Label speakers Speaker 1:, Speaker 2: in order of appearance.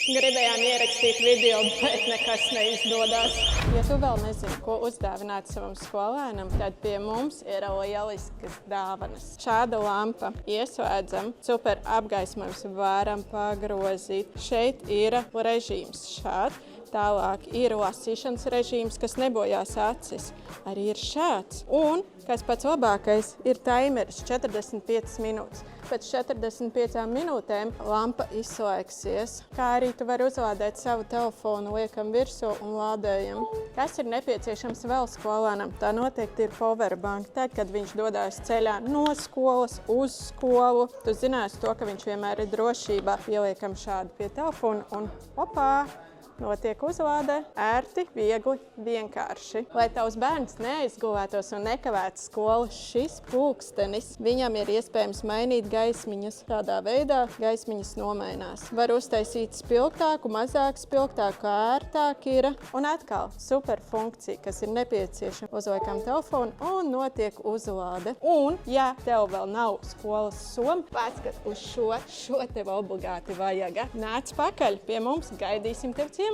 Speaker 1: Gribējām ierakstīt video, bet nekas neizdodas. Ja tu vēl nezini, ko uzdāvināt savam skolēnam, tad pie mums ir lieliskas dāvanas. Šāda lampa ieslēdzam, super apgaismojums varam pagrozīt. Šeit ir režīms šāds. Tālāk ir lasīšanas režīms, kas nebojās acis. Arī ir šāds. Un, kas pats labākais, ir taimeris 45 minūtes. Pēc 45 minūtēm lampa izslēgsies. Kā arī tu vari uzlādēt savu telefonu, liekam virsū un lādējam. Kas ir nepieciešams vēl skolēnam? Tā noteikti ir powerbank. Tad, kad viņš dodās ceļā no skolas uz skolu, tu zinās to, ka viņš vienmēr ir drošībā. Pieliekam šādu pie telefona un opā! Notiek uzlāde, ērti, viegli, vienkārši. Lai tavs bērns neaizgulētos un nekavētu skolu, šis pulkstenis, viņam ir iespējams mainīt gaismiņas. Tādā veidā gaismiņas nomainās. Var uztaisīt spilgtāku, mazāk spilgtāku, ērtāk ir. Un atkal super funkcija, kas ir nepieciešama. Uzliekam telefonu un notiek uzlāde. Un, ja tev vēl nav skolas soma, paskat uz šo tev obligāti vajag. Nāc pakaļ pie mums, gaidīsim tev ciemos!